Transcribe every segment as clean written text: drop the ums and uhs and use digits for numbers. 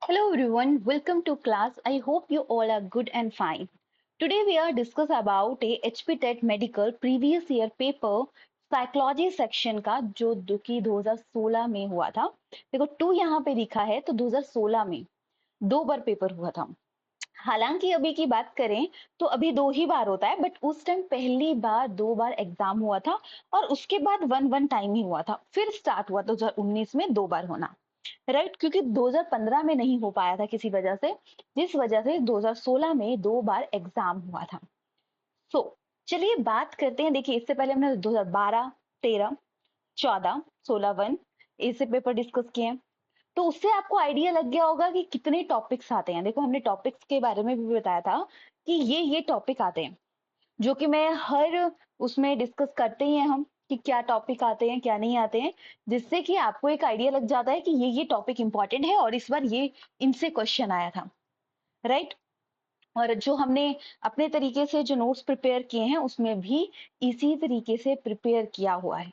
Hello everyone, welcome to class. I hope you all are good and fine. Today we are discuss about a HP TET medical previous year paper psychology section का जो कि 2016 में हुआ था। देखो 2 यहाँ पे लिखा है तो 2016 में 2 बार पेपर हुआ था। हालांकि अभी की बात करें तो अभी 2 ही बार होता है बट उस टाइम पहली बार 2 बार एग्जाम हुआ था और उसके बाद वन टाइम ही हुआ था। फिर स्टार्ट हुआ 2019 में 2 बार होना। राइट, क्योंकि 2015 में नहीं हो पाया था किसी वजह से, जिस वजह से 2016 में 2 बार एग्जाम हुआ था। सो चलिए बात करते हैं। देखिए इससे पहले हमने 2012, 13, 14, 16 वन ऐसे पेपर डिस्कस किए हैं, तो उससे आपको आइडिया लग गया होगा कि कितने टॉपिक्स आते हैं। देखो हमने टॉपिक्स के बारे में भी बताया था कि ये टॉपिक आते हैं, जो कि मैं हर उसमें डिस्कस करते ही हैं हम कि क्या टॉपिक आते हैं क्या नहीं आते हैं, जिससे कि आपको एक आइडिया लग जाता है कि ये टॉपिक इंपॉर्टेंट है और इस बार ये इनसे क्वेश्चन आया था। राइट, और जो हमने अपने तरीके से जो नोट्स प्रिपेयर किए हैं उसमें भी इसी तरीके से प्रिपेयर किया हुआ है,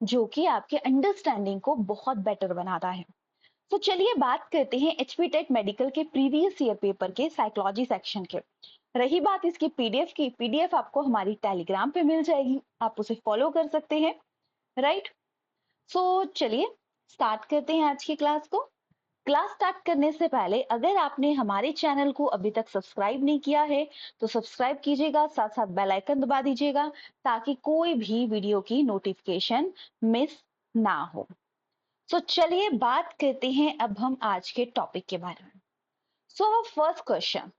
जो कि आपके अंडरस्टैंडिंग को बहुत बेटर बनाता है। तो चलिए बात करते हैं एचपी टेट मेडिकल के प्रीवियस ईयर पेपर के साइकोलॉजी सेक्शन के। रही बात इसकी पीडीएफ की, पीडीएफ आपको हमारी टेलीग्राम पे मिल जाएगी, आप उसे फॉलो कर सकते हैं। राइट, सो चलिए स्टार्ट करते हैं आज की क्लास को। क्लास स्टार्ट करने से पहले अगर आपने हमारे चैनल को अभी तक सब्सक्राइब नहीं किया है तो सब्सक्राइब कीजिएगा, साथ साथ बेल आइकन दबा दीजिएगा ताकि कोई भी वीडियो की नोटिफिकेशन मिस ना हो। सो चलिए बात करते हैं अब हम आज के टॉपिक के बारे में। सो फर्स्ट क्वेश्चन,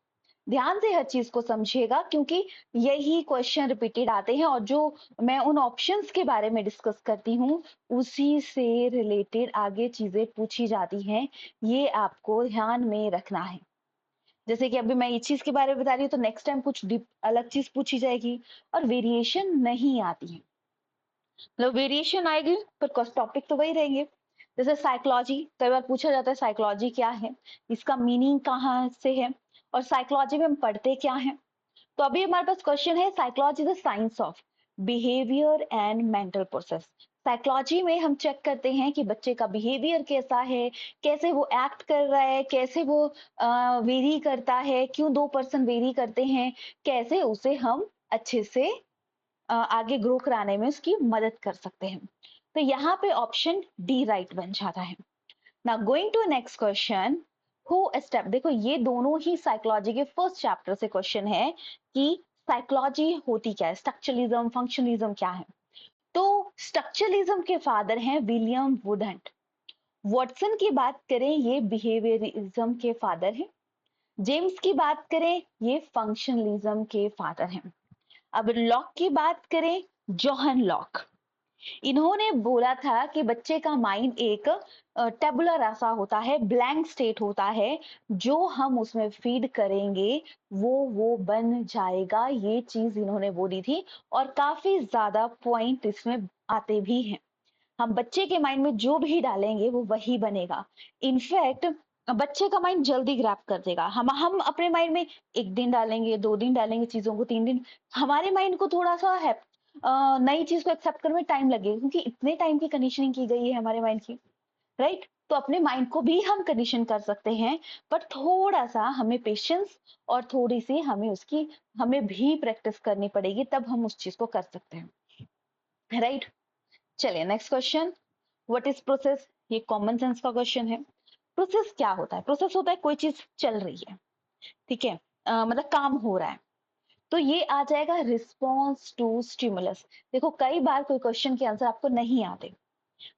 ध्यान से हर चीज को समझिएगा क्योंकि यही क्वेश्चन रिपीटेड आते हैं और जो मैं उन ऑप्शंस के बारे में डिस्कस करती हूँ उसी से रिलेटेड आगे चीजें पूछी जाती हैं। ये आपको ध्यान में रखना है। जैसे कि अभी मैं ये चीज के बारे में बता रही हूँ तो नेक्स्ट टाइम कुछ अलग चीज पूछी जाएगी और वेरिएशन नहीं आती है। मतलब वेरिएशन आएगी पर टॉपिक तो वही रहेंगे। जैसे साइकोलॉजी, कई बार पूछा जाता है साइकोलॉजी क्या है, इसका मीनिंग कहाँ से है और साइकोलॉजी में हम पढ़ते क्या है। तो अभी हमारे पास क्वेश्चन है, psychology the science of behaviour and mental process. Psychology में हम चेक करते हैं कि बच्चे का बिहेवियर कैसा है, कैसे वो एक्ट कर रहा है, कैसे वो वेरी करता है, क्यों 2 पर्सन वेरी करते हैं, कैसे उसे हम अच्छे से आगे ग्रो कराने में उसकी मदद कर सकते हैं। तो यहाँ पे ऑप्शन डी राइट बन जाता है। Now going to next question, हु स्टेप। देखो ये दोनों ही साइकोलॉजी के फर्स्ट चैप्टर से क्वेश्चन है कि साइकोलॉजी होती क्या है, स्ट्रक्चरलिज्म फंक्शनलिज्म क्या है। तो स्ट्रक्चरलिज्म के फादर हैं विलियम वुडहंट। वॉटसन की बात करें ये बिहेवियरिज्म के फादर हैं। जेम्स की बात करें ये फंक्शनलिज्म के फादर हैं। अब लॉक की बात करें, जोहन लॉक, इन्होंने बोला था कि बच्चे का माइंड एक टेबुलर रासा होता है, ब्लैंक स्टेट होता है, जो हम उसमें फीड करेंगे वो बन जाएगा। ये चीज इन्होंने बोली थी और काफी ज्यादा पॉइंट इसमें आते भी हैं। हम बच्चे के माइंड में जो भी डालेंगे वो वही बनेगा। इनफैक्ट बच्चे का माइंड जल्दी ग्रैप कर देगा। हम अपने माइंड में 1 दिन डालेंगे, 2 दिन डालेंगे चीजों को, 3 दिन, हमारे माइंड को थोड़ा सा है नई चीज को एक्सेप्ट करने में टाइम लगेगा क्योंकि इतने टाइम की कंडीशनिंग की गई है हमारे माइंड की। राइट, तो अपने माइंड को भी हम कंडीशन कर सकते हैं, पर थोड़ा सा हमें पेशेंस और थोड़ी सी हमें भी प्रैक्टिस करनी पड़ेगी, तब हम उस चीज को कर सकते हैं। राइट, चलिए next question, what is process. ये कॉमन सेंस का क्वेश्चन है। प्रोसेस क्या होता है? प्रोसेस होता है कोई चीज चल रही है, ठीक है, मतलब काम हो रहा है, तो ये आ जाएगा रिस्पॉन्स टू स्टिमुलस। देखो कई बार कोई क्वेश्चन के आंसर आपको नहीं आते,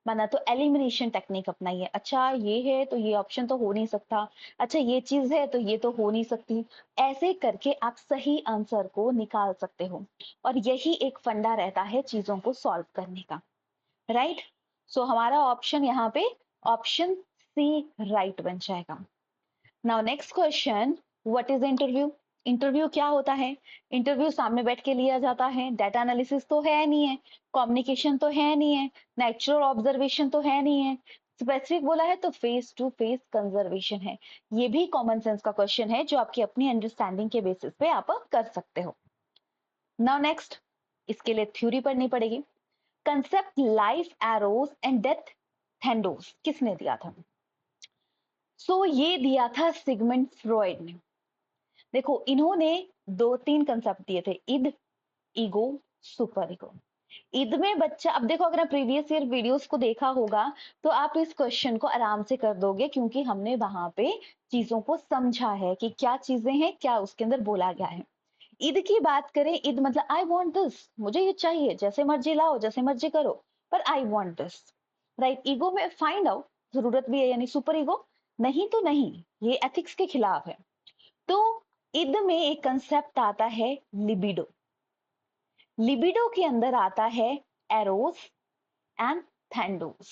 माना तो एलिमिनेशन टेक्निक अपनाइए। अच्छा ये है तो ये ऑप्शन तो हो नहीं सकता, अच्छा ये चीज है तो ये तो हो नहीं सकती। ऐसे करके आप सही आंसर को निकाल सकते हो और यही एक फंडा रहता है चीजों को सॉल्व करने का। राइट, सो हमारा ऑप्शन यहाँ पे ऑप्शन सी राइट बन जाएगा। Now next question, what is interview. Interview क्या होता है? इंटरव्यू सामने बैठ के लिया जाता है, डाटा एनालिसिस तो है नहीं है, कम्युनिकेशन तो है नहीं है, नेचुरल ऑब्जर्वेशन तो है नहीं है, स्पेसिफिक बोला है तो फेस टू फेस कंजर्वेशन है। ये भी कॉमन सेंस का क्वेश्चन है जो आपकी अपनी अंडरस्टैंडिंग के बेसिस पे आप कर सकते हो। नाउ नेक्स्ट, इसके लिए थ्योरी पढ़नी पड़ेगी। Concept life Eros and death Thanatos किसने दिया था? सो ये दिया था सिगमंड फ्रॉइड ने। देखो इन्होंने 2-3 कंसेप्ट दिए थे, इद, ईगो, सुपर ईगो। ईद में बच्चा, अब देखो अगर आप प्रीवियस ईयर वीडियोस को देखा होगा तो आप इस क्वेश्चन को आराम से कर दोगे, क्योंकि हमने वहां पे चीजों को समझा है कि क्या चीजें हैं, क्या उसके अंदर बोला गया है। ईद की बात करें, ईद मतलब आई वॉन्ट दिस, मुझे ये चाहिए, जैसे मर्जी लाओ, जैसे मर्जी करो, पर I want this, right. Ego में फाइंड आउट, जरूरत भी है, यानी सुपर ईगो, नहीं तो नहीं, ये एथिक्स के खिलाफ है। तो ईद में एक कंसेप्ट आता है लिबिडो। लिबिडो के अंदर आता है एरोस एंड थैंडोस।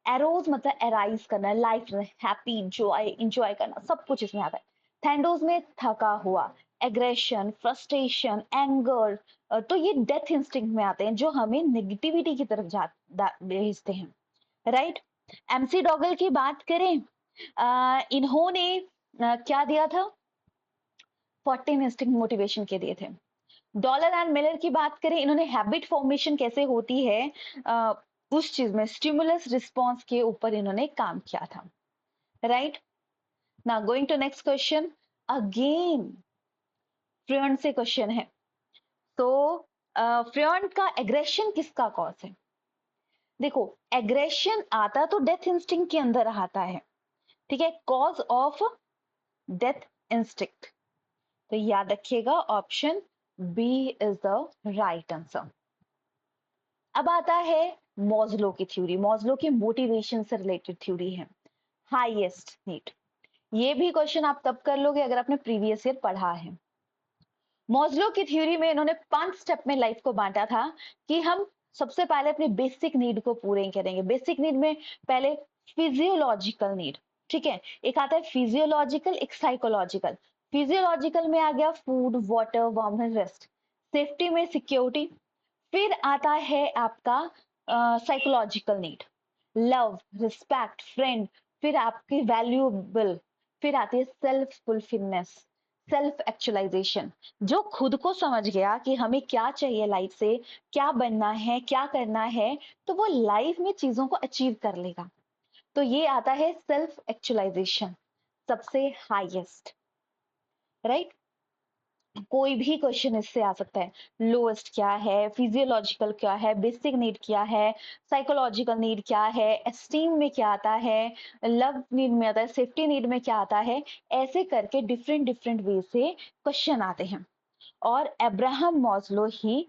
एरोस मतलब एराइज करना, लाइफ हैप्पी, जॉय, इंजॉय करना, सब कुछ इसमें आता है। थैंडोस में थका हुआ, एग्रेशन, फ्रस्ट्रेशन, एंगर, तो ये डेथ इंस्टिंक्ट में आते हैं जो हमें नेगेटिविटी की तरफ भेजते हैं, राइट। एमसी डॉगल की बात करें, इन्होंने क्या दिया था, 14 इंस्टिंक्ट मोटिवेशन के दिए थे। डॉलर एंड मिलर की बात करें, इन्होंने हैबिट फॉर्मेशन कैसे होती है उस चीज में, स्टिमुलस रिस्पॉन्स के ऊपर इन्होंने काम किया था, right. Now going to next question, again Freud से क्वेश्चन है। तो फ्रेंड का एग्रेशन किसका कॉज है? देखो एग्रेशन आता तो डेथ इंस्टिंक्ट के अंदर आता है, ठीक है, कॉज ऑफ डेथ इंस्टिंक्ट, तो याद रखिएगा option B is the right answer. अब आता है मॉज्लो की थ्योरी। मॉज्लो की मोटिवेशन से रिलेटेड थ्योरी है, हाईएस्ट नीड। ये भी क्वेश्चन आप तब कर लोगे अगर आपने प्रीवियस ईयर पढ़ा है। मॉज्लो की थ्योरी में इन्होंने 5 स्टेप में लाइफ को बांटा था कि हम सबसे पहले अपनी बेसिक नीड को पूरे करेंगे। बेसिक नीड में पहले फिजियोलॉजिकल नीड, ठीक है, एक आता है फिजियोलॉजिकल, एक साइकोलॉजिकल। फिजियोलॉजिकल में आ गया food, water, warm and rest. Safety में सिक्योरिटी। फिर आता है आपका psychological need, love, respect, friend, फिर आपकी वैल्यूएबल, फिर आती है सेल्फ फुलफिलनेस, सेल्फ एक्चुअलाइजेशन। जो खुद को समझ गया कि हमें क्या चाहिए लाइफ से, क्या बनना है, क्या करना है, तो वो लाइफ में चीजों को अचीव कर लेगा। तो ये आता है सेल्फ एक्चुअलाइजेशन, सबसे हाईएस्ट, राइट। कोई भी क्वेश्चन इससे आ सकता है, लोएस्ट क्या है, फिजियोलॉजिकल क्या है, बेसिक नीड क्या है, साइकोलॉजिकल नीड क्या है, एस्टीम में क्या आता है, लव नीड में आता है, सेफ्टी नीड में क्या आता है, ऐसे करके डिफरेंट डिफरेंट वे से क्वेश्चन आते हैं। और अब्राहम मॉज्लो ही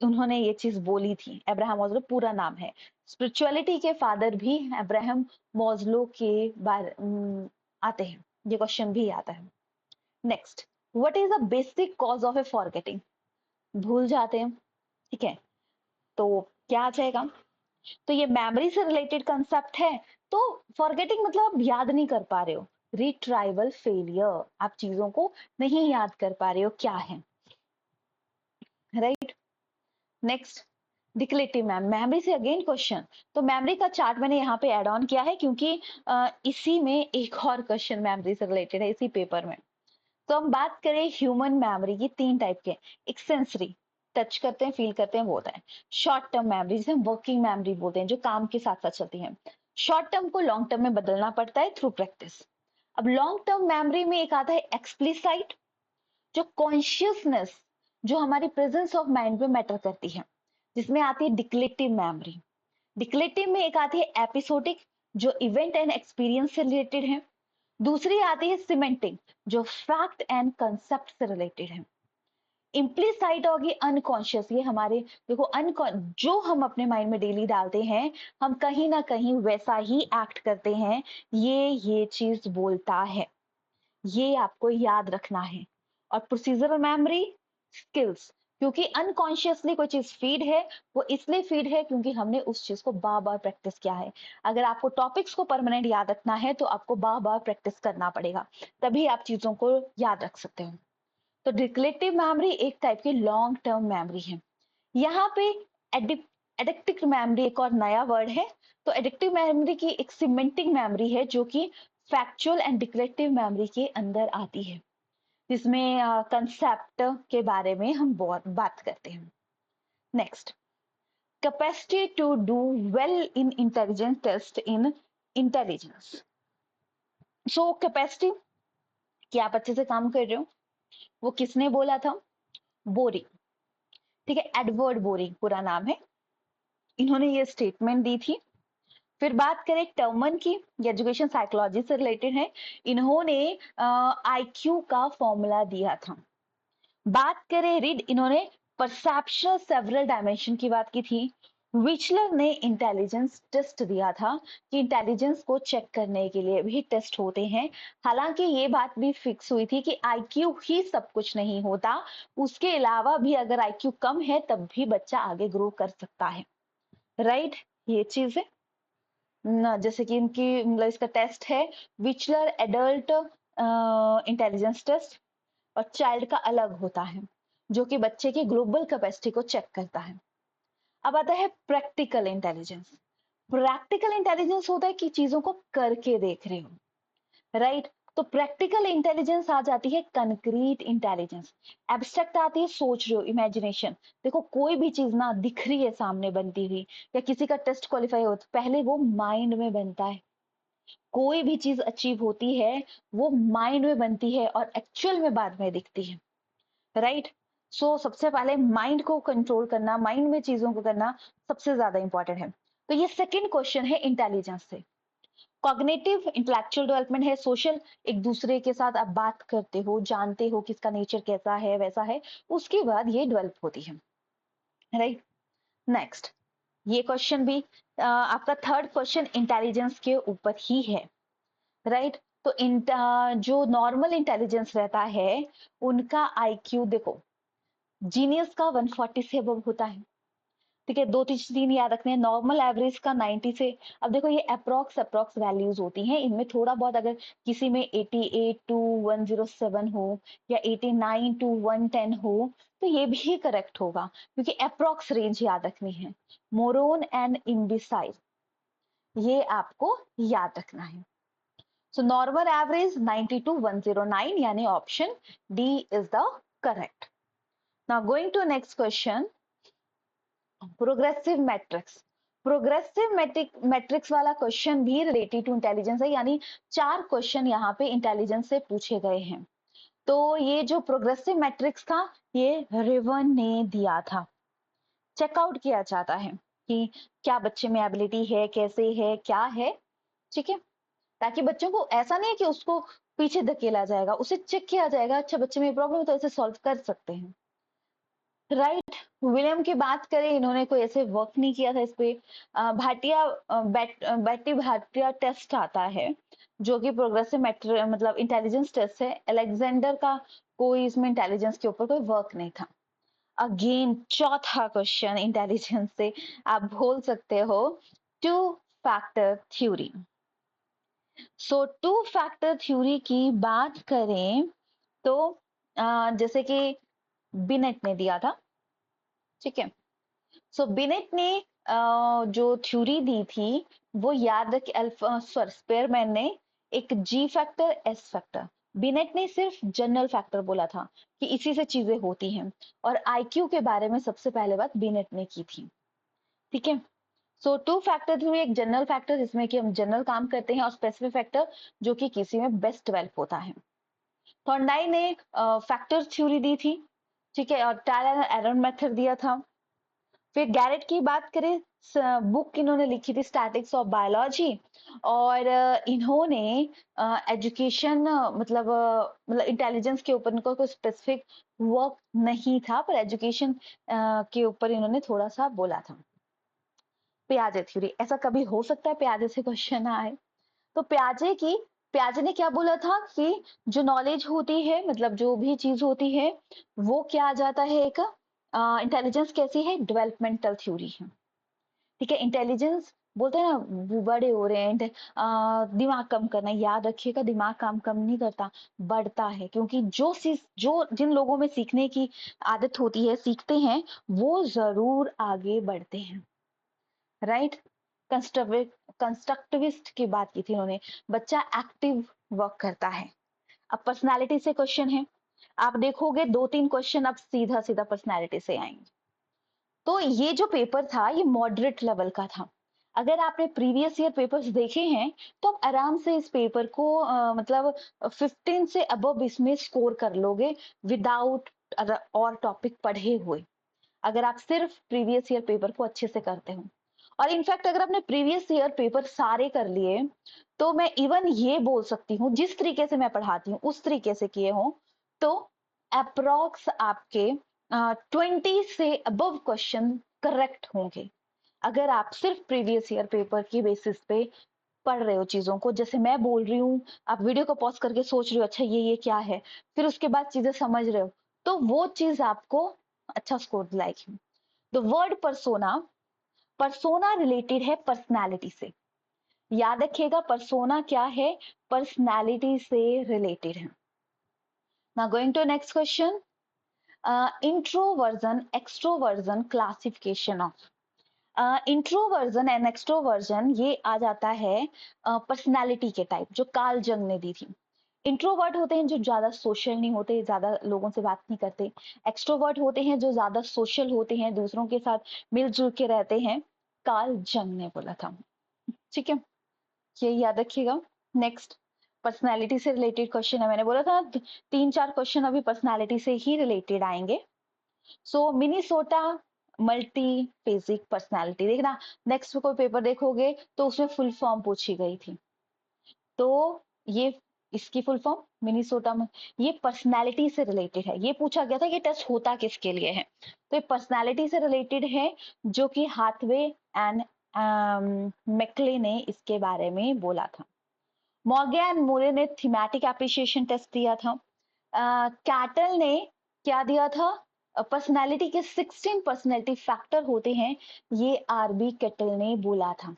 उन्होंने ये चीज बोली थी। अब्राहम मॉज्लो पूरा नाम है, स्पिरिचुअलिटी के फादर भी अब्राहम मॉज्लो के बारे आते हैं, ये क्वेश्चन भी आता है। Next, what is the basic cause of A forgetting? भूल जाते हैं, ठीक है, तो क्या आ जाएगा? तो ये मेमोरी से रिलेटेड कंसेप्ट है। तो फॉरगेटिंग मतलब आप याद नहीं कर पा रहे हो, रिट्राइवल फेलियर, आप चीजों को नहीं याद कर पा रहे हो क्या है, राइट। नेक्स्ट, डिक्लेटिव मेमोरी से अगेन क्वेश्चन। तो मेमोरी का चार्ट मैंने यहाँ पे ऐड ऑन किया है क्योंकि इसी में एक और क्वेश्चन मेमोरी से रिलेटेड है इसी पेपर में। तो हम बात करें ह्यूमन मेमोरी की, 3 टाइप के, एक सेंसरी, टच करते हैं, फील करते हैं, वो होता है। शॉर्ट टर्म मेमोरी जिसे हम वर्किंग मेमोरी बोलते हैं, जो काम के साथ साथ चलती है। शॉर्ट टर्म को लॉन्ग टर्म में बदलना पड़ता है थ्रू प्रैक्टिस। अब लॉन्ग टर्म मेमोरी में एक आता है एक्सप्लिसाइट, जो कॉन्शियसनेस, जो हमारी प्रेजेंस ऑफ माइंड में मैटर करती है, जिसमें आती है डिक्लेटिव मेमोरी। डिक्लेटिव में एक आती है एपिसोडिक, जो इवेंट एंड एक्सपीरियंस से रिलेटेड है। दूसरी आती है सिमेंटिक, जो फैक्ट एंड कंसेप्ट से रिलेटेड है। इम्प्लीसाइट होगी अनकॉन्शियस, ये हमारे, देखो जो हम अपने माइंड में डेली डालते हैं, हम कहीं ना कहीं वैसा ही एक्ट करते हैं, ये चीज बोलता है, ये आपको याद रखना है। और प्रोसीजरल मेमोरी, स्किल्स, क्योंकि अनकॉन्शियसली कोई चीज फीड है, वो इसलिए फीड है क्योंकि हमने उस चीज को बार बार प्रैक्टिस किया है। अगर आपको टॉपिक्स को परमानेंट याद रखना है तो आपको बार बार प्रैक्टिस करना पड़ेगा, तभी आप चीजों को याद रख सकते हो। तो डिक्लेटिव मेमोरी एक टाइप की लॉन्ग टर्म मेमोरी है। यहाँ पे एडिक्टिव मेमोरी एक और नया वर्ड है। तो एडिक्टिव मेमोरी की एक सिमेंटिक मेमोरी है जो कि फैक्चुअल एंड डिक्लेटिव मेमोरी के अंदर आती है, जिसमें कंसेप्ट के बारे में हम बहुत बात करते हैं। Next, capacity to do well in intelligence test in intelligence. So capacity कि आप अच्छे से काम कर रहे हो, वो किसने बोला था? बोरिंग। ठीक है, एडवर्ड बोरिंग पूरा नाम है, इन्होंने ये स्टेटमेंट दी थी। फिर बात करें टर्मन की, ये एजुकेशन साइकोलॉजी से रिलेटेड है, इन्होंने आईक्यू का फॉर्मूला दिया था। बात करें रीड, इन्होंने परसेप्शनल सेवरल डायमेंशन की बात की थी। विचलर ने इंटेलिजेंस टेस्ट दिया था कि इंटेलिजेंस को चेक करने के लिए भी टेस्ट होते हैं। हालांकि ये बात भी फिक्स हुई थी कि आईक्यू ही सब कुछ नहीं होता, उसके अलावा भी अगर आईक्यू कम है तब भी बच्चा आगे ग्रो कर सकता है। राइट, ये चीज है ना, जैसे कि इनकी मतलब इसका टेस्ट है विचलर एडल्ट इंटेलिजेंस टेस्ट, और चाइल्ड का अलग होता है जो कि बच्चे की ग्लोबल कैपेसिटी को चेक करता है। अब आता है प्रैक्टिकल इंटेलिजेंस। प्रैक्टिकल इंटेलिजेंस होता है कि चीजों को करके देख रहे हो, राइट। तो प्रैक्टिकल इंटेलिजेंस आ जाती है कंक्रीट इंटेलिजेंस। एब्स्ट्रैक्ट आती है सोच रहे हो, इमेजिनेशन। देखो कोई भी चीज ना दिख रही है सामने बनती हुई, या किसी का टेस्ट क्वालिफाई हो तो पहले वो माइंड में बनता है। कोई भी चीज अचीव होती है वो माइंड में बनती है और एक्चुअल में बाद में दिखती है, राइट। सो सबसे पहले माइंड को कंट्रोल करना, माइंड में चीजों को करना सबसे ज्यादा इंपॉर्टेंट है। तो ये सेकंड क्वेश्चन है इंटेलिजेंस से। कॉग्निटिव इंटेलेक्चुअल डेवलपमेंट है, सोशल, एक दूसरे के साथ आप बात करते हो, जानते हो किसका नेचर कैसा है वैसा है, उसके बाद ये डेवलप होती है, राइट। नेक्स्ट, ये क्वेश्चन भी आपका थर्ड क्वेश्चन इंटेलिजेंस के ऊपर ही है, राइट। तो जो नॉर्मल इंटेलिजेंस रहता है उनका आईक्यू देखो, जीनियस का 140 से अबव होता है, ठीक है। दो तीन याद रखने हैं, नॉर्मल एवरेज का 90 से। अब देखो ये अप्रोक्स अप्रोक्स वैल्यूज होती हैं, इनमें थोड़ा बहुत अगर किसी में 88 टू 107 हो या 89 टू 110 हो तो ये भी करेक्ट होगा, क्योंकि अप्रोक्स रेंज याद रखनी है। मोरोन एंड इम्बिसाइल, ये आपको याद रखना है। सो नॉर्मल एवरेज 90 टू 109, यानी option D is the correct. Now going to next question, progressive matrix. Progressive matrix वाला क्वेश्चन भी रिलेटेड टू इंटेलिजेंस है, यानी 4 क्वेश्चन यहाँ पे इंटेलिजेंस से पूछे गए हैं। तो ये जो प्रोग्रेसिव मैट्रिक्स था ये रिवन ने दिया था। चेकआउट किया जाता है कि क्या बच्चे में एबिलिटी है, कैसे है, क्या है, ठीक है। ताकि बच्चों को ऐसा नहीं है कि उसको पीछे धकेला जाएगा, उसे चेक किया जाएगा, अच्छा बच्चे में प्रॉब्लम है तो इसे सॉल्व कर सकते हैं, राइट। विलियम की बात करें, इन्होंने कोई ऐसे वर्क नहीं किया था इस पे। भाटिया बैटी भाटिया टेस्ट आता है जो कि प्रोग्रेसिव मतलब इंटेलिजेंस टेस्ट है। अलेक्जेंडर का कोई इसमें इंटेलिजेंस के ऊपर कोई वर्क नहीं था। अगेन चौथा क्वेश्चन इंटेलिजेंस से आप बोल सकते हो टू फैक्टर थ्योरी। सो टू फैक्टर थ्योरी की बात करें तो जैसे कि बिनेट ने दिया था, ठीक है। सो बिनेट ने जो थ्योरी दी थी वो याद रख, अल्फा सॉरी स्पेयरमैन ने एक जी फैक्टर एस फैक्टर, बिनेट ने सिर्फ जनरल फैक्टर बोला था कि इसी से चीजें होती हैं, और आईक्यू के बारे में सबसे पहले बात बिनेट ने की थी, ठीक है। सो टू फैक्टर थ्योरी एक जनरल फैक्टर जिसमें कि हम जनरल काम करते हैं, और स्पेसिफिक फैक्टर जो कि किसी में बेस्ट डेवलप होता है। थॉर्नडाई ने फैक्टर थ्योरी दी थी, ठीक है, और ट्रायल एंड एरर मेथड दिया था। फिर गैरेट की बात करें, बुक इन्होंने लिखी थी स्टैटिक्स ऑफ बायोलॉजी, और इन्होंने एजुकेशन मतलब इंटेलिजेंस के ऊपर इनको कोई स्पेसिफिक वर्क नहीं था, पर एजुकेशन के ऊपर इन्होंने थोड़ा सा बोला था। प्याजे थ्योरी, ऐसा कभी हो सकता है प्याजे से क्वेश्चन आए? तो प्याजे ने क्या बोला था कि जो नॉलेज होती है, मतलब जो भी चीज होती है वो क्या आ जाता है, एक इंटेलिजेंस कैसी है, डेवलपमेंटल थ्योरी है, ठीक है। इंटेलिजेंस बोलते हैं ना बड़े हो रहे हैं, दिमाग कम करना, याद रखिएगा दिमाग काम कम नहीं करता, बढ़ता है, क्योंकि जो जिन लोगों में सीखने की आदत होती है, सीखते हैं, वो जरूर आगे बढ़ते हैं, राइट। कंस्ट्रक्टिविस्ट की बात की थी उन्होंने, बच्चा एक्टिव वर्क करता है। अब पर्सनालिटी से क्वेश्चन है, आप देखोगे 2-3 क्वेश्चन अब सीधा सीधा पर्सनालिटी से आएंगे। तो ये जो पेपर था ये मॉडरेट लेवल का था, अगर आपने प्रीवियस ईयर पेपर्स देखे हैं तो आप आराम से इस पेपर को मतलब 15 से अबव इसमें स्कोर कर लोगे विदाउट और टॉपिक पढ़े हुए, अगर आप सिर्फ प्रीवियस ईयर पेपर को अच्छे से करते हो। और इनफैक्ट अगर आपने प्रीवियस ईयर पेपर सारे कर लिए तो मैं इवन ये बोल सकती हूँ जिस तरीके से मैं पढ़ाती हूँ उस तरीके से किए हो तो अप्रोक्स आपके 20 से अबव क्वेश्चन करेक्ट होंगे, अगर आप सिर्फ प्रीवियस ईयर पेपर की बेसिस पे पढ़ रहे हो चीजों को। जैसे मैं बोल रही हूँ, आप वीडियो को पॉज करके सोच रहे हो अच्छा ये क्या है, फिर उसके बाद चीजें समझ रहे हो, तो वो चीज आपको अच्छा स्कोर दिलाएगी। The word persona, persona related है पर्सनालिटी से, याद रखिएगा परसोना क्या है, पर्सनालिटी से रिलेटेड है। Now going to next question, introversion extroversion classification of. Introversion and extroversion ये आ जाता है पर्सनालिटी के टाइप जो कार्ल जंग ने दी थी। इंट्रोवर्ट होते हैं जो ज्यादा सोशल नहीं होते, ज्यादा लोगों से बात नहीं करते। एक्सट्रोवर्ट होते हैं जो ज्यादा सोशल होते हैं, दूसरों के साथ मिलजुल के रहते हैं, कार्ल जंग ने बोला था। ठीक है, ये याद रखिएगा। नेक्स्ट, पर्सनैलिटी से रिलेटेड क्वेश्चन है, मैंने बोला था 3-4 क्वेश्चन अभी पर्सनैलिटी से ही रिलेटेड आएंगे। सो मिनीसोटा मल्टी फेजिक पर्सनैलिटी, देखना नेक्स्ट कोई पेपर देखोगे तो उसमें फुल फॉर्म पूछी गई थी, तो ये इसकी फुल फॉर्म मिनीसोटा में, ये पर्सनैलिटी से रिलेटेड है। ये पूछा गया था ये टेस्ट होता किसके लिए है, तो ये पर्सनैलिटी से रिलेटेड है जो कि हाथवे एंड मैकले ने इसके बारे में बोला था। मॉर्गन मोरे ने थीमेटिक एप्रिसिएशन टेस्ट दिया था। कैटल ने क्या दिया था, पर्सनैलिटी के 16 पर्सनैलिटी फैक्टर होते हैं, ये आरबी कैटल ने बोला था,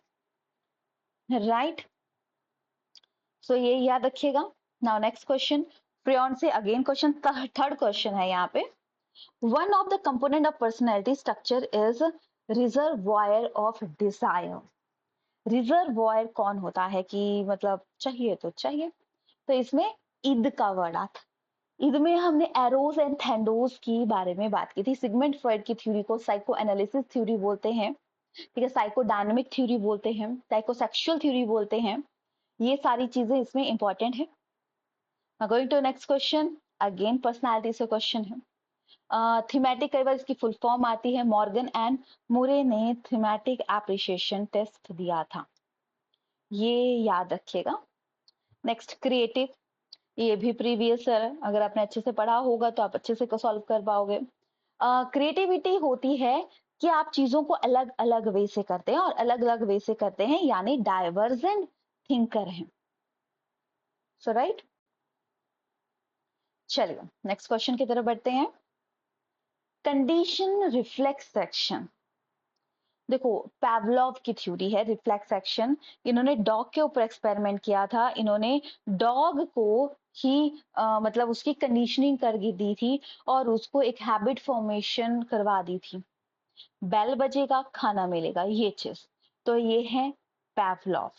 राइट। सो ये याद रखिएगा। नाउ नेक्स्ट क्वेश्चन, फ्रियन से अगेन क्वेश्चन, थर्ड क्वेश्चन है यहाँ पे। One of the component of personality structure is reservoir of desire. Reservoir कौन होता है कि मतलब चाहिए तो चाहिए, तो इसमें ईद का वर्ड आता। ईद में हमने एरोस एंड थैंडोस की बारे में बात की थी। सिगमेंट फ्रॉइड की थ्योरी को साइको एनालिसिस थ्योरी बोलते हैं, ठीक है, साइकोडायनेमिक थ्योरी बोलते हैं, साइकोसेक्सुअल थ्योरी बोलते हैं। ये सारी चीजें इसमें इंपॉर्टेंट है। Going to next question, again personality से क्वेश्चन है। थीमेटिक, कई बार इसकी फुल फॉर्म आती है, मॉर्गन एंड मुरे ने थीमेटिक एप्रिसिएशन टेस्ट दिया था, ये याद रखिएगा। नेक्स्ट क्रिएटिव, ये भी प्रीवियस है, अगर आपने अच्छे से पढ़ा होगा तो आप अच्छे से सॉल्व कर पाओगे। क्रिएटिविटी होती है कि आप चीजों को अलग अलग वे से करते हैं, और अलग अलग वे से करते हैं यानी डाइवर्जेंट थिंकर हैं। सो राइट, चलिए नेक्स्ट क्वेश्चन की तरफ बढ़ते हैं। कंडीशन रिफ्लेक्स एक्शन, देखो पैवलोव की थ्योरी है रिफ्लेक्स एक्शन। इन्होंने डॉग के ऊपर एक्सपेरिमेंट किया था, इन्होंने डॉग को ही मतलब उसकी कंडीशनिंग कर दी थी और उसको एक हैबिट फॉर्मेशन करवा दी थी, बेल बजेगा खाना मिलेगा ये चीज, तो ये है पैवलोव।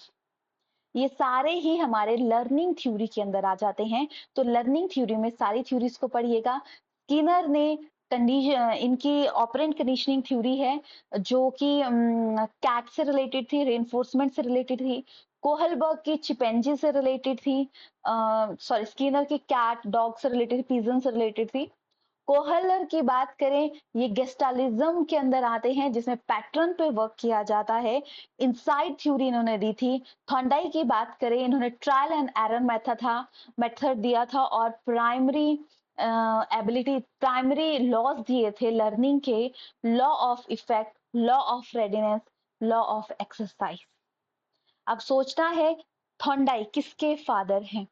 ये सारे ही हमारे लर्निंग थ्योरी के अंदर आ जाते हैं, तो लर्निंग थ्योरी में सारी थ्योरीज को पढ़िएगा। स्किनर ने कंडीशन, इनकी ऑपरेंट कंडीशनिंग थ्योरी है जो कि कैट से रिलेटेड थी, रेनफोर्समेंट से रिलेटेड थी। कोहलबर्ग की चिपेंजी से रिलेटेड थी, सॉरी स्किनर की कैट डॉग से रिलेटेड, पिजन से रिलेटेड थी। कोहलर की बात करें, ये गेस्टालिज्म के अंदर आते हैं जिसमें पैटर्न पे वर्क किया जाता है, इनसाइड थ्योरी इन्होंने दी थी। थॉन्डाई की बात करें, इन्होंने ट्रायल एंड एरर मेथड दिया था, और प्राइमरी एबिलिटी, प्राइमरी लॉज दिए थे लर्निंग के, law of effect, law of readiness, law of exercise. अब सोचना है थॉन्डाई किसके फादर हैं,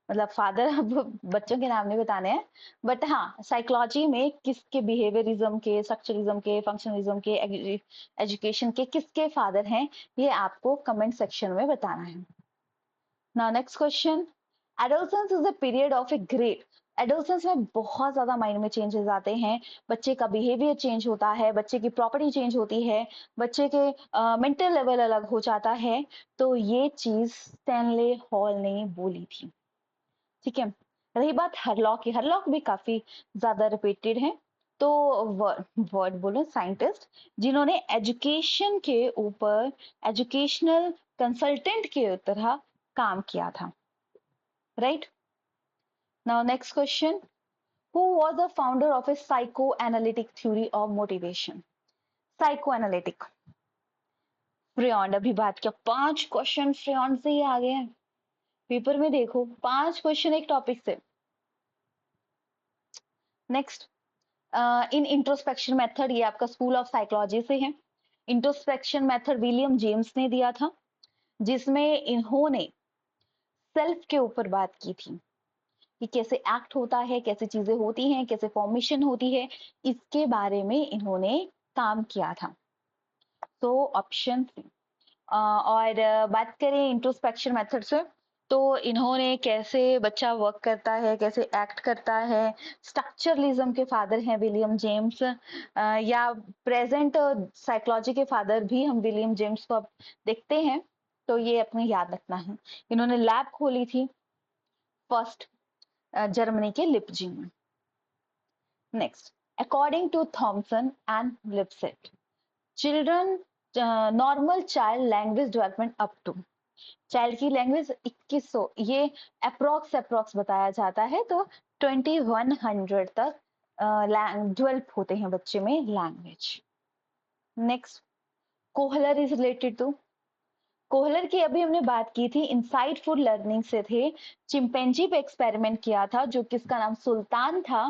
मतलब फादर अब बच्चों के नाम नहीं बताने हैं, बट हाँ साइकोलॉजी में किसके, बिहेवियरिज्म के, स्ट्रक्चरिज्म के, फंक्शनलिज्म के, एजुकेशन के किसके फादर हैं, ये आपको कमेंट सेक्शन में बताना है। Now next question, adolescence is the period of a great. Adolescence में बहुत ज्यादा माइंड में चेंजेस आते हैं, बच्चे का बिहेवियर चेंज होता है, बच्चे की प्रॉपर्टी चेंज होती है, बच्चे के मेंटल लेवल अलग हो जाता है, तो ये चीज स्टैनले हॉल ने बोली थी, ठीक है। रही बात हरलॉक की, हरलॉक भी काफी ज्यादा रिपीटेड है, तो वर्ड बोलो साइंटिस्ट जिन्होंने एजुकेशन के ऊपर एजुकेशनल कंसल्टेंट के तरह काम किया था, right? Now next question, who was the founder of a psychoanalytic theory of motivation? Psychoanalytic Freud, अभी बात किया 5 क्वेश्चन फ्रेयॉन से ही आ गए हैं पेपर में, देखो 5 क्वेश्चन एक टॉपिक से। नेक्स्ट, इन इंट्रोस्पेक्शन मेथड, ये आपका स्कूल ऑफ साइकोलॉजी से है। इंट्रोस्पेक्शन मेथड विलियम जेम्स ने दिया था, जिसमें इन्होंने सेल्फ के ऊपर बात की थी कि कैसे एक्ट होता है, कैसे चीजें होती हैं, कैसे फॉर्मेशन होती है, इसके बारे में इन्होंने काम किया था। तो ऑप्शन सी। और बात करें इंट्रोस्पेक्शन मेथड से, तो इन्होंने कैसे बच्चा वर्क करता है, कैसे एक्ट करता है, स्ट्रक्चरलिज्म के फादर हैं विलियम जेम्स, या प्रेजेंट साइकोलॉजी के फादर भी हम विलियम जेम्स को अब देखते हैं, तो ये अपने याद रखना है। इन्होंने लैब खोली थी फर्स्ट जर्मनी के लिपजिंग में। Next, according to Thomson and Lipsett, children normal child language development up to, child की लैंग्वेज 2100, ये अप्रोक्स बताया जाता है, तो 2100 तक डेवलप होते हैं बच्चे में language. Next, Kohler is related to, Kohler की अभी हमने बात की थी, इनसाइटफुल लर्निंग से थे, चिंपैंजी पे एक्सपेरिमेंट किया था, जो किसका नाम सुल्तान था।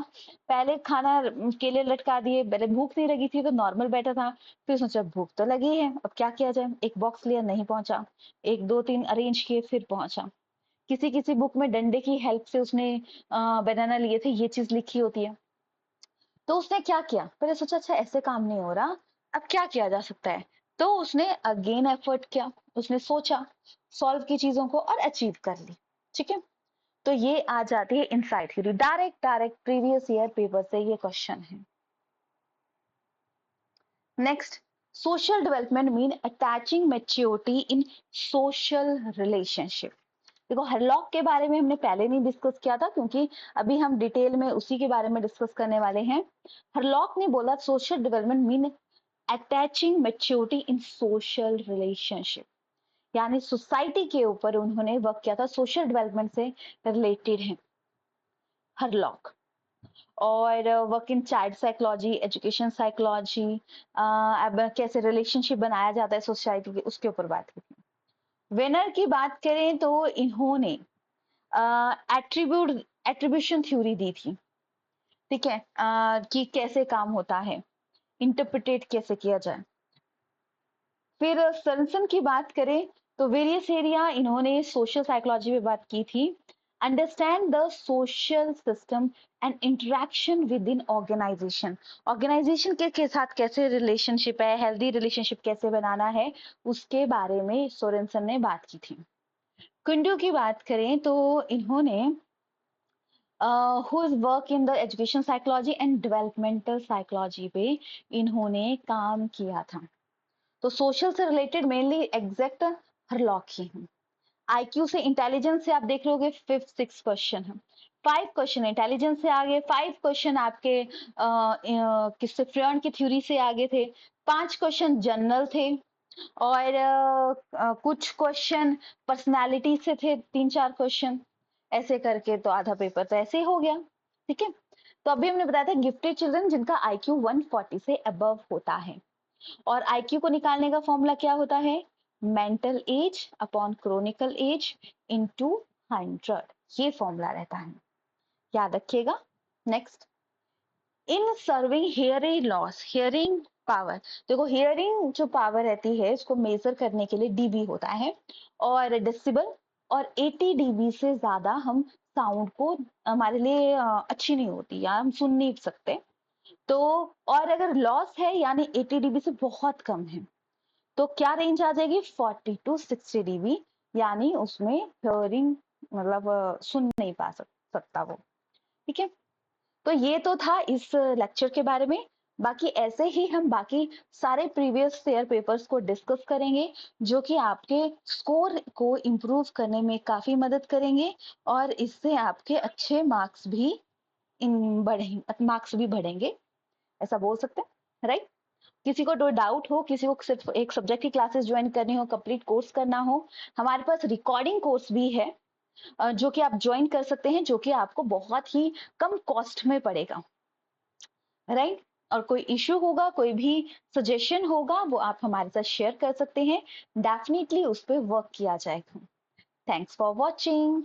पहले खाना के लिए लटका दिए, पहले भूख नहीं लगी थी तो नॉर्मल बैठा था, फिर सोचा भूख तो लगी है, अब क्या किया जाए, एक बॉक्स लिया, नहीं पहुंचा, एक दो तीन अरेंज किए, फिर पहुंचा। किसी किसी बुक में डंडे की हेल्प से उसने बनाना लिए थे, ये चीज लिखी होती है। तो उसने क्या किया, पहले सोचा अच्छा ऐसे काम नहीं हो रहा, अब क्या किया जा सकता है, तो उसने अगेन एफर्ट किया, उसने सोचा, सॉल्व की चीजों को और अचीव कर ली। ठीक है, तो ये आ जाती है insight theory, direct direct previous year paper से ये क्वेश्चन है। Next, social development mean attaching maturity इन सोशल रिलेशनशिप। देखो हरलॉक के बारे में हमने पहले नहीं डिस्कस किया था, क्योंकि अभी हम डिटेल में उसी के बारे में डिस्कस करने वाले हैं। हरलॉक ने बोला social development mean attaching maturity इन सोशल रिलेशनशिप, यानी सोसाइटी के ऊपर उन्होंने वर्क किया था, सोशल डेवलपमेंट से रिलेटेड है हरलॉक। और work in child psychology, education psychology, अब कैसे रिलेशनशिप बनाया जाता है सोसाइटी के, उसके ऊपर बात की थी। वेनर की बात करें तो इन्होंने एट्रीब्यूट एट्रीब्यूशन थ्योरी दी थी, ठीक है, कि कैसे काम होता है, इंटरप्रिटेट कैसे किया जाए। फिर सरसन की बात करें तो वेरियस एरिया, इन्होंने सोशल साइकोलॉजी में बात की थी, understand the social system and interaction with in organization, organization के साथ कैसे रिलेशनशिप है, हेल्दी रिलेशनशिप कैसे बनाना है, उसके बारे में सोरेनसन ने बात की थी। कुंडू की बात करें तो इन्होंने whose work in the education psychology and developmental psychology पे इन्होंने काम किया था। तो सोशल से रिलेटेड मेनली एग्जैक्ट हरलॉक ही है। आईक्यू से इंटेलिजेंस से आप देख लोगे 5th 6th क्वेश्चन है, 5 क्वेश्चन इंटेलिजेंस से आगे, 5 क्वेश्चन आपके किससे फ्रेयॉन की थ्योरी से आगे थे, 5 क्वेश्चन जनरल थे, और कुछ क्वेश्चन पर्सनालिटी से थे, 3-4 क्वेश्चन, ऐसे करके तो आधा पेपर तो ऐसे ही हो गया। ठीक है, तो अभी हमने बताया था गिफ्टेड चिल्ड्रन जिनका आईक्यू 140 से अबव होता है, और आईक्यू को निकालने का फॉर्मूला क्या होता है, mental age upon chronical age into 100, ये फॉर्मूला रहता है, याद रखिएगा। Next, in serving hearing loss, hearing power, देखो हियरिंग जो पावर रहती है उसको मेजर करने के लिए डीबी होता है और डेसिबल, और 80 डीबी से ज्यादा हम साउंड को हमारे लिए अच्छी नहीं होती या हम सुन नहीं सकते। तो और अगर लॉस है यानी 80 डीबी से बहुत कम है, तो क्या रेंज आ जाएगी 40 टू 60 डीबी, यानी उसमें हियरिंग मतलब सुन नहीं पा सकता वो। ठीक है, तो ये तो था इस लेक्चर के बारे में। बाकी ऐसे ही हम बाकी सारे प्रीवियस ईयर पेपर्स को डिस्कस करेंगे, जो कि आपके स्कोर को इम्प्रूव करने में काफी मदद करेंगे, और इससे आपके अच्छे मार्क्स भी बढ़ेंगे। ऐसा बोल सकते हैं, राइट? किसी को कोई डाउट हो, किसी को सिर्फ एक सब्जेक्ट की क्लासेस ज्वाइन करनी हो, कंप्लीट कोर्स करना हो, हमारे पास रिकॉर्डिंग कोर्स भी है जो कि आप ज्वाइन कर सकते हैं, जो कि आपको बहुत ही कम कॉस्ट में पड़ेगा, राइट? और कोई इश्यू होगा, कोई भी सजेशन होगा, वो आप हमारे साथ शेयर कर सकते हैं। डेफिनेटली उस पर वर्क किया जाएगा। Thanks for watching.